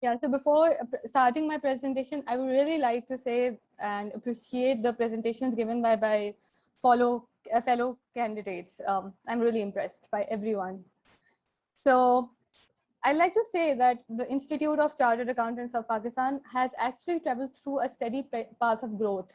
Yeah, so before starting my presentation, I would really like to say and appreciate the presentations given by fellow candidates. I'm really impressed by everyone. So I'd like to say that the Institute of Chartered Accountants of Pakistan has actually traveled through a steady path of growth.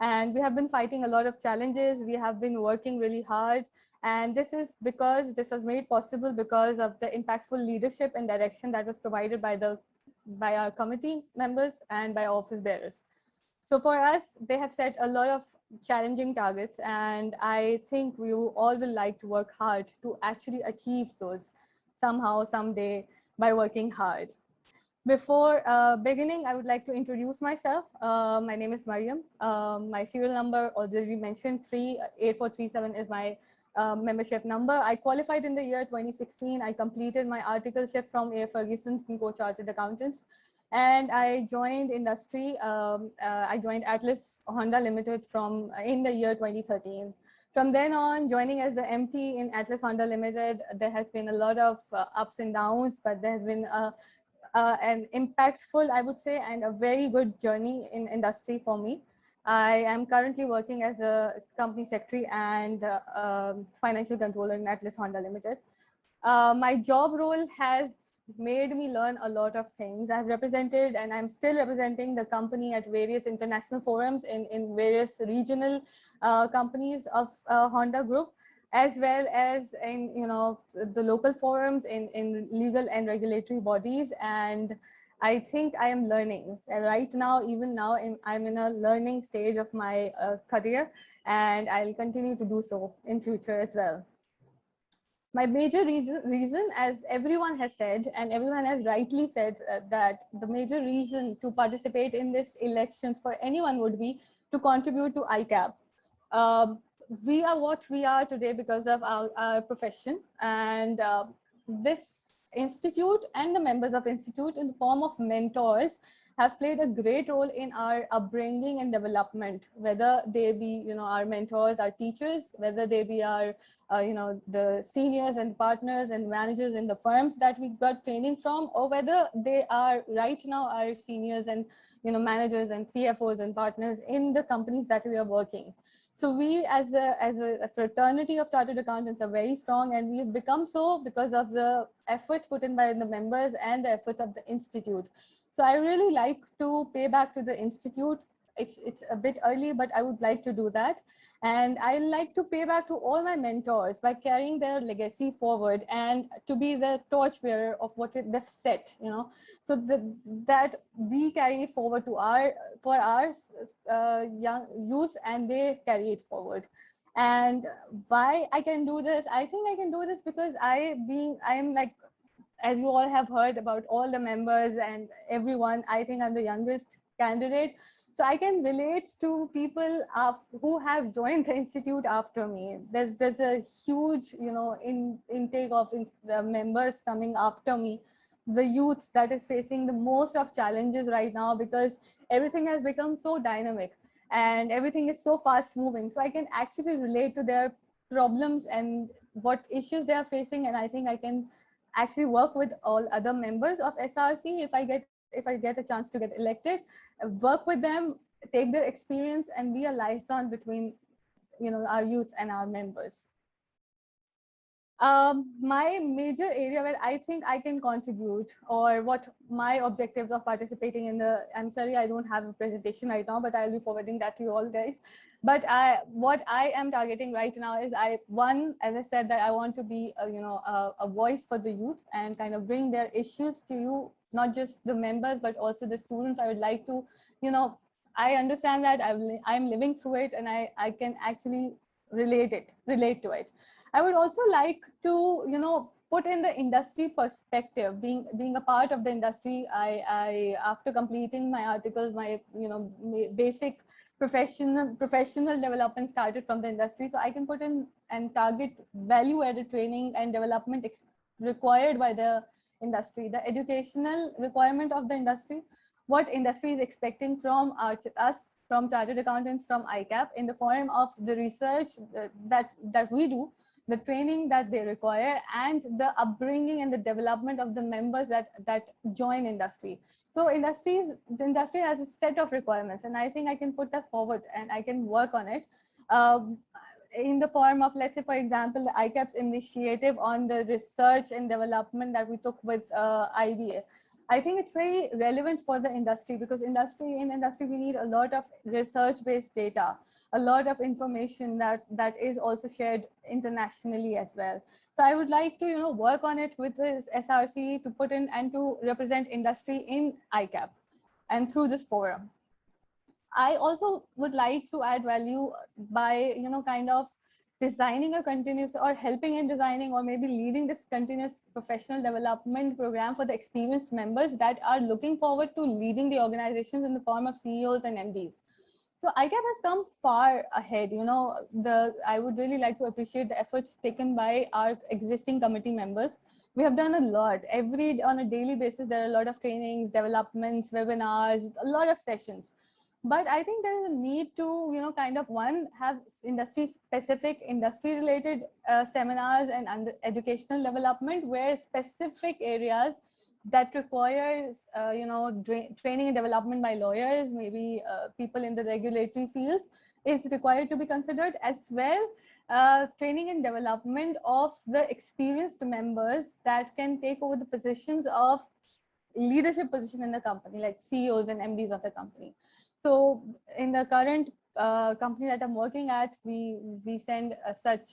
And we have been fighting a lot of challenges. We have been working really hard. And this was made possible because of the impactful leadership and direction that was provided by our committee members and by office bearers. So for us, they have set a lot of challenging targets, and I think we all will like to work hard to actually achieve those somehow, someday, by working hard. Before beginning, I would like to introduce myself. My name is Mariam. My serial number, already mentioned, 38437 is my membership number. I qualified in the year 2016. I completed my articleship from A. Ferguson Co. Chartered Accountants, and I joined industry. I joined Atlas Honda Limited in the year 2013. From then on, joining as the MT in Atlas Honda Limited, there has been a lot of ups and downs, but there has been an impactful, I would say, and a very good journey in industry for me. I am currently working as a company secretary and financial controller in Atlas Honda Limited. My job role has made me learn a lot of things. I've represented and I'm still representing the company at various international forums in various regional companies of Honda Group, as well as in the local forums in legal and regulatory bodies. And I think I am learning right now. Even now, I'm in a learning stage of my career, and I'll continue to do so in future as well. My major reason, as everyone has said, and everyone has rightly said, that the major reason to participate in this elections for anyone would be to contribute to ICAP. We are what we are today because of our profession, and this institute and the members of institute in the form of mentors have played a great role in our upbringing and development, whether they be our mentors, our teachers, whether they be our the seniors and partners and managers in the firms that we got training from, or whether they are right now our seniors and managers and CFOs and partners in the companies that we are working. So we as a fraternity of chartered accountants are very strong, and we have become so because of the effort put in by the members and the efforts of the institute. So I really like to pay back to the institute. It's a bit early, but I would like to do that. And I like to pay back to all my mentors by carrying their legacy forward and to be the torchbearer of what they've set, so that we carry it forward to our young youth, and they carry it forward. And why I can do this? I think I can do this because I'm like, as you all have heard about all the members and everyone, I think I'm the youngest candidate. So I can relate to people who have joined the institute after me. There's a huge, intake of members coming after me. The youth that is facing the most of challenges right now, because everything has become so dynamic and everything is so fast moving. So I can actually relate to their problems and what issues they are facing, and I think I can actually work with all other members of SRC if I get a chance to get elected, work with them, take their experience, and be a liaison between our youth and our members. My major area where I think I can contribute, or what my objectives of participating in I'm sorry, I don't have a presentation right now, but I'll be forwarding that to you all guys. But what I am targeting right now is as I said, that I want to be a voice for the youth and kind of bring their issues to you, not just the members, but also the students. I would like to, I understand that I'm living through it, and I can actually relate to it. I would also like to, put in the industry perspective, being a part of the industry. I after completing my articles, my basic professional development started from the industry, so I can put in and target value-added training and development required by the industry, the educational requirement of the industry, what industry is expecting from us, from chartered accountants, from ICAP, in the form of the research that we do, the training that they require, and the upbringing and the development of the members that join industry. So the industry has a set of requirements, and I think I can put that forward and I can work on it. Um, in the form of, let's say, for example, the ICAP's initiative on the research and development that we took with IBA. I think it's very relevant for the industry, because in industry we need a lot of research-based data, a lot of information that is also shared internationally as well. So I would like to work on it with this SRC to put in and to represent industry in ICAP and through this forum. I also would like to add value by kind of designing a continuous, or helping in designing, or maybe leading this continuous professional development program for the experienced members that are looking forward to leading the organizations in the form of CEOs and MDs. So ICAP has come far ahead. I would really like to appreciate the efforts taken by our existing committee members. We have done a lot. On a daily basis, there are a lot of trainings, developments, webinars, a lot of sessions. But I think there is a need to, kind of have industry-specific, industry-related seminars and educational development, where specific areas that requires, training and development by lawyers, maybe people in the regulatory fields, is required to be considered, as well training and development of the experienced members that can take over the positions of leadership position in the company, like CEOs and MDs of the company. So in the current company that I'm working at, we send such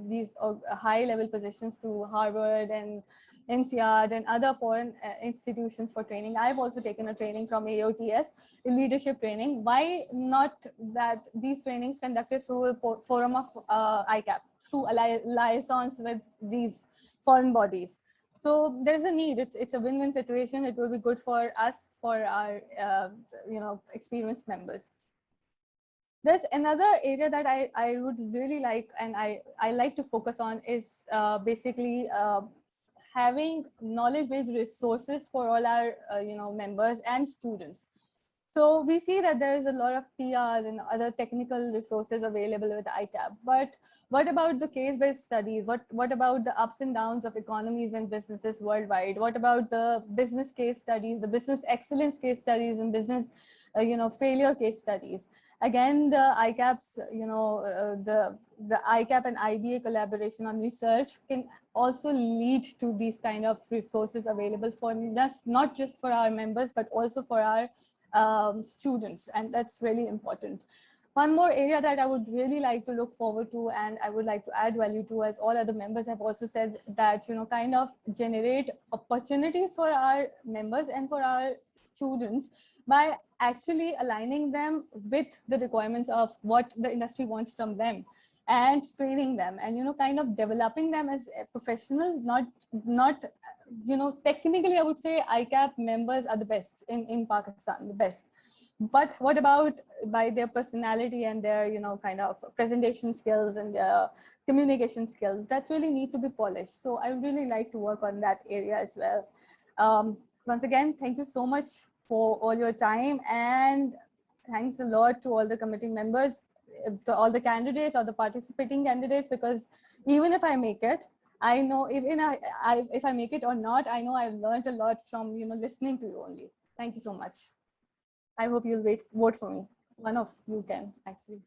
these high-level positions to Harvard and INSEAD and other foreign institutions for training. I've also taken a training from AOTS, leadership training. Why not that these trainings conducted through a forum of ICAP, through liaisons with these foreign bodies? So there's a need. It's a win-win situation. It will be good for us, for our experienced members. There's another area that I would really like, and I like to focus on, is basically having knowledge-based resources for all our members and students. So we see that there is a lot of TRs and other technical resources available with ICAP, but what about the case-based studies? What about the ups and downs of economies and businesses worldwide? What about the business case studies, the business excellence case studies, and business failure case studies? Again, the ICAP's, the ICAP and IBA collaboration on research can also lead to these kind of resources available for not just for our members, but also for our students, and that's really important. One more area that I would really like to look forward to, and I would like to add value to, as all other members have also said, that kind of generate opportunities for our members and for our students by actually aligning them with the requirements of what the industry wants from them, and training them, and kind of developing them as professionals. Not technically, I would say ICAP members are the best in Pakistan, the best. But what about by their personality and their kind of presentation skills and their communication skills that really need to be polished? So I really like to work on that area as well. Once again, thank you so much for all your time, and thanks a lot to all the committee members, to all the candidates or the participating candidates, because even if I make it, I know if I make it or not, I know I've learned a lot from listening to you only. Thank you so much. I hope you'll vote for me. One of you can, actually.